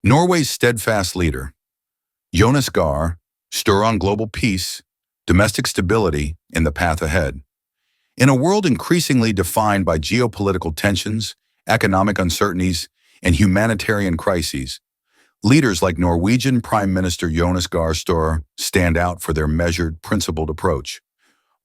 Norway's steadfast leader, Jonas Gahr Støre on global peace, domestic stability, and the path ahead. In a world increasingly defined by geopolitical tensions, economic uncertainties, and humanitarian crises, leaders like Norwegian Prime Minister Jonas Gahr Støre stand out for their measured, principled approach.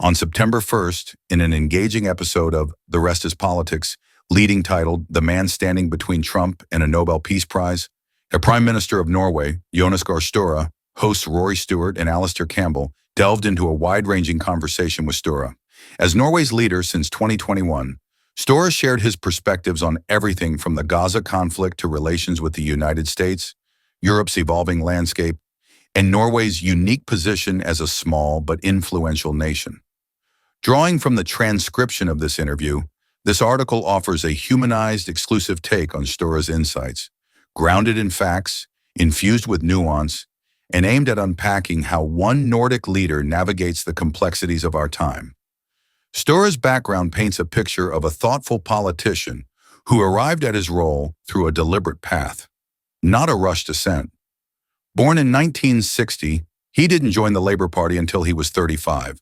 On September 1st, in an engaging episode of The Rest is Politics, leading titled The Man Standing Between Trump and a Nobel Peace Prize, the Prime Minister of Norway, Jonas Gahr Støre, hosts Rory, Stewart, and Alastair Campbell delved into a wide-ranging conversation with Støre. As Norway's leader since 2021, Støre shared his perspectives on everything from the Gaza conflict to relations with the United States, Europe's evolving landscape, and Norway's unique position as a small but influential nation. Drawing from the transcription of this interview, this article offers a humanized, exclusive take on Støre's insights, grounded in facts, infused with nuance, and aimed at unpacking how one Nordic leader navigates the complexities of our time. Støre's background paints a picture of a thoughtful politician who arrived at his role through a deliberate path, not a rushed ascent. Born in 1960, he didn't join the Labour Party until he was 35.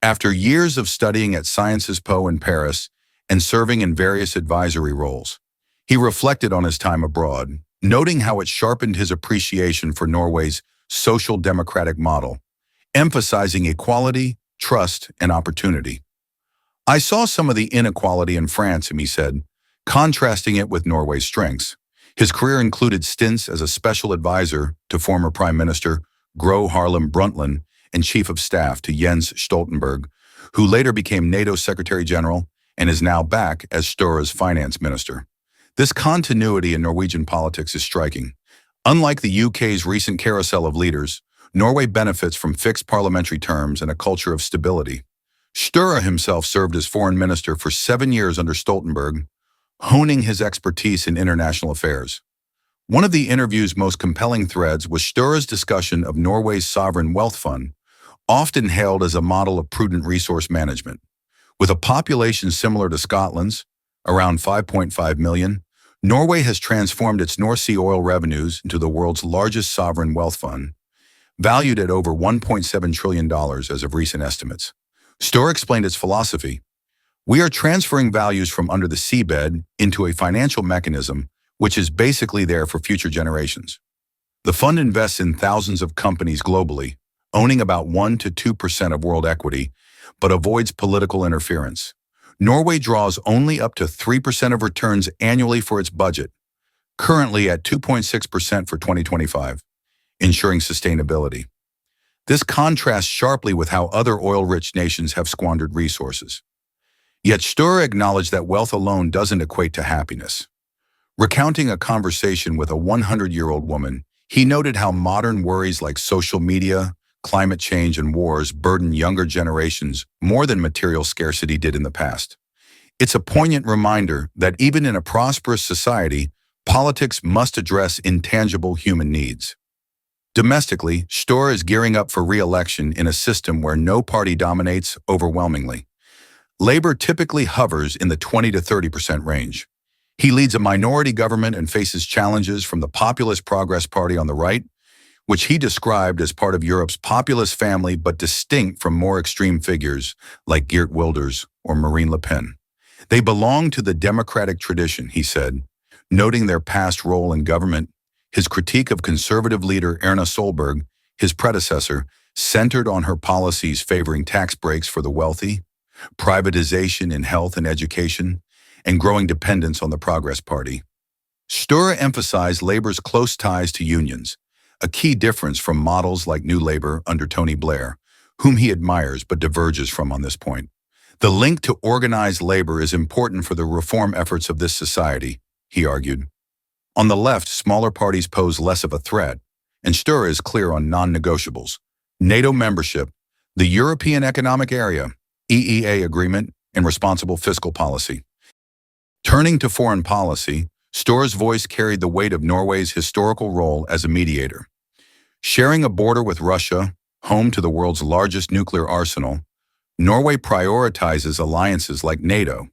After years of studying at Sciences Po in Paris and serving in various advisory roles, he reflected on his time abroad, noting how it sharpened his appreciation for Norway's social democratic model, emphasizing equality, trust, and opportunity. "I saw some of the inequality in France," he said, contrasting it with Norway's strengths. His career included stints as a special advisor to former Prime Minister Gro Harlem Brundtland and Chief of Staff to Jens Stoltenberg, who later became NATO Secretary General and is now back as Støre's finance minister. This continuity in Norwegian politics is striking. Unlike the UK's recent carousel of leaders, Norway benefits from fixed parliamentary terms and a culture of stability. Støre himself served as foreign minister for 7 years under Stoltenberg, honing his expertise in international affairs. One of the interview's most compelling threads was Støre's discussion of Norway's sovereign wealth fund, often hailed as a model of prudent resource management. With a population similar to Scotland's, around 5.5 million, Norway has transformed its North Sea oil revenues into the world's largest sovereign wealth fund, valued at over $1.7 trillion as of recent estimates. Støre explained its philosophy. "We are transferring values from under the seabed into a financial mechanism which is basically there for future generations. The fund invests in thousands of companies globally, owning about 1 to 2% of world equity, but avoids political interference. Norway draws only up to 3% of returns annually for its budget, currently at 2.6% for 2025, ensuring sustainability. This contrasts sharply with how other oil-rich nations have squandered resources. Yet Støre acknowledged that wealth alone doesn't equate to happiness. Recounting a conversation with a 100-year-old woman, he noted how modern worries like social media, climate change, and wars burden younger generations more than material scarcity did in the past. It's a poignant reminder that even in a prosperous society, politics must address intangible human needs. Domestically, Støre is gearing up for re-election in a system where no party dominates overwhelmingly. Labour typically hovers in the 20 to 30% range. He leads a minority government and faces challenges from the Populist Progress Party on the right, which he described as part of Europe's populist family but distinct from more extreme figures like Geert Wilders or Marine Le Pen. They belong to the democratic tradition, he said, noting their past role in government. His critique of conservative leader Erna Solberg, his predecessor, centered on her policies favoring tax breaks for the wealthy, privatization in health and education, and growing dependence on the Progress Party. Støre emphasized Labour's close ties to unions, a key difference from models like New Labour under Tony Blair, whom he admires but diverges from on this point. The link to organized labor is important for the reform efforts of this society, he argued. On the left, smaller parties pose less of a threat, and Støre is clear on non-negotiables: NATO membership, the European Economic Area, EEA agreement, and responsible fiscal policy. Turning to foreign policy, Støre's voice carried the weight of Norway's historical role as a mediator. Sharing a border with Russia, home to the world's largest nuclear arsenal, Norway prioritizes alliances like NATO.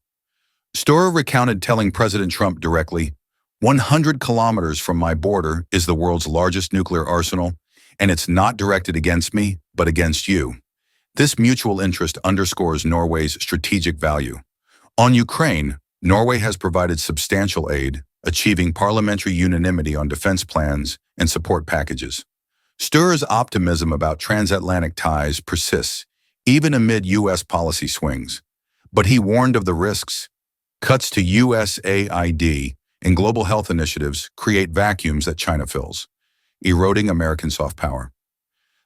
Støre recounted telling President Trump directly, 100 kilometers from my border is the world's largest nuclear arsenal, and it's not directed against me, but against you. This mutual interest underscores Norway's strategic value. On Ukraine, Norway has provided substantial aid, achieving parliamentary unanimity on defense plans and support packages. Sture's optimism about transatlantic ties persists, even amid U.S. policy swings. But he warned of the risks. Cuts to USAID and global health initiatives create vacuums that China fills, eroding American soft power.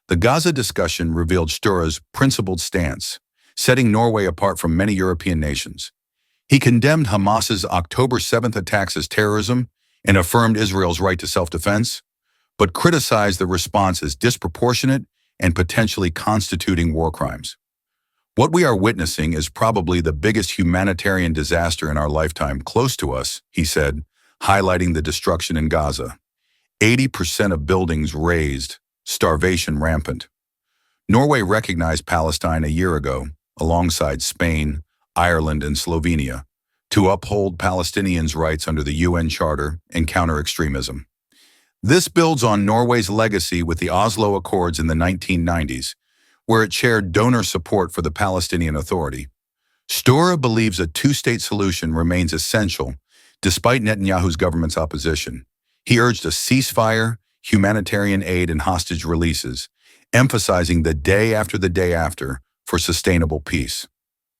The Gaza discussion revealed Sture's principled stance, setting Norway apart from many European nations. He condemned Hamas's October 7th attacks as terrorism and affirmed Israel's right to self-defense, but criticized the response as disproportionate and potentially constituting war crimes. What we are witnessing is probably the biggest humanitarian disaster in our lifetime close to us, he said, highlighting the destruction in Gaza. 80% of buildings razed, starvation rampant. Norway recognized Palestine a year ago, alongside Spain, Ireland, and Slovenia, to uphold Palestinians' rights under the UN Charter and counter extremism. This builds on Norway's legacy with the Oslo Accords in the 1990s, where it shared donor support for the Palestinian Authority. Støre believes a two-state solution remains essential, despite Netanyahu's government's opposition. He urged a ceasefire, humanitarian aid, and hostage releases, emphasizing the day after for sustainable peace.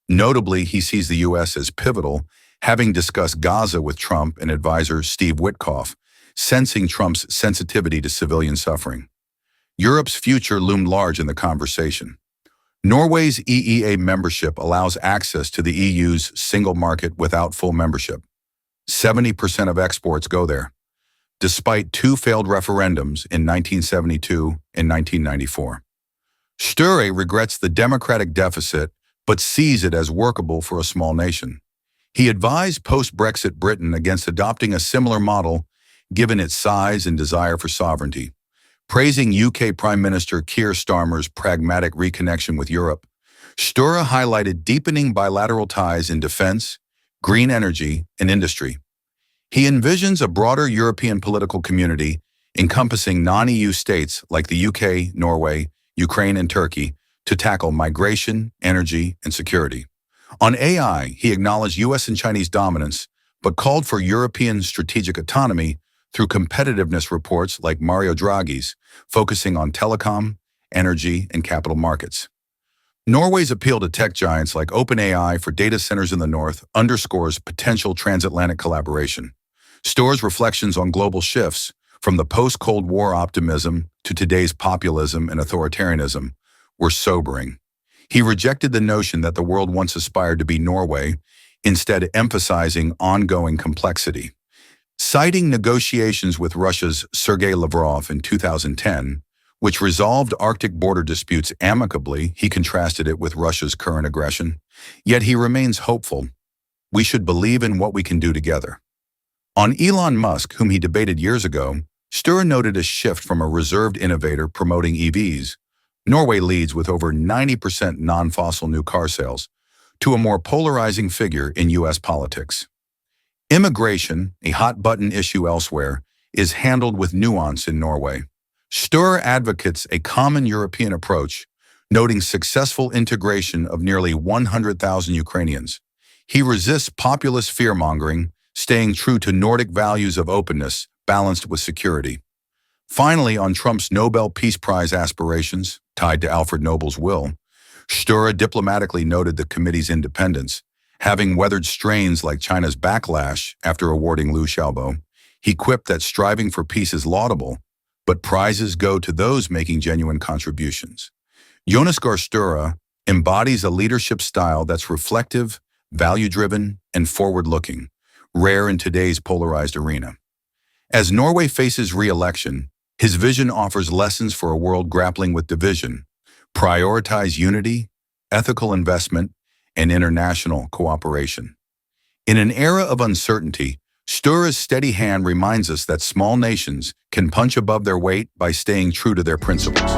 Notably, he sees the U.S. as pivotal, having discussed Gaza with Trump and advisor Steve Witkoff, sensing Trump's sensitivity to civilian suffering. Europe's future loomed large in the conversation. Norway's EEA membership allows access to the EU's single market without full membership. 70% of exports go there, despite two failed referendums in 1972 and 1994. Støre regrets the democratic deficit, but sees it as workable for a small nation. He advised post-Brexit Britain against adopting a similar model given its size and desire for sovereignty. Praising UK Prime Minister Keir Starmer's pragmatic reconnection with Europe, Støre highlighted deepening bilateral ties in defense, green energy, and industry. He envisions a broader European political community encompassing non-EU states like the UK, Norway, Ukraine, and Turkey to tackle migration, energy, and security. On AI, he acknowledged US and Chinese dominance, but called for European strategic autonomy through competitiveness reports like Mario Draghi's, focusing on telecom, energy, and capital markets. Norway's appeal to tech giants like OpenAI for data centers in the north underscores potential transatlantic collaboration. Sture's reflections on global shifts, from the post-Cold War optimism to today's populism and authoritarianism, were sobering. He rejected the notion that the world once aspired to be Norway, instead emphasizing ongoing complexity. Citing negotiations with Russia's Sergei Lavrov in 2010, which resolved Arctic border disputes amicably, he contrasted it with Russia's current aggression. Yet he remains hopeful. We should believe in what we can do together. On Elon Musk, whom he debated years ago, Støre noted a shift from a reserved innovator promoting EVs. Norway leads with over 90% non-fossil new car sales, to a more polarizing figure in U.S. politics. Immigration, a hot-button issue elsewhere, is handled with nuance in Norway. Støre advocates a common European approach, noting successful integration of nearly 100,000 Ukrainians. He resists populist fear-mongering, staying true to Nordic values of openness, balanced with security. Finally, on Trump's Nobel Peace Prize aspirations, tied to Alfred Nobel's will, Støre diplomatically noted the committee's independence. Having weathered strains like China's backlash after awarding Liu Xiaobo, he quipped that striving for peace is laudable, but prizes go to those making genuine contributions. Jonas Gahr Støre embodies a leadership style that's reflective, value-driven, and forward-looking, rare in today's polarized arena. As Norway faces re-election, his vision offers lessons for a world grappling with division. Prioritize unity, ethical investment, and international cooperation. In an era of uncertainty, Støre's steady hand reminds us that small nations can punch above their weight by staying true to their principles.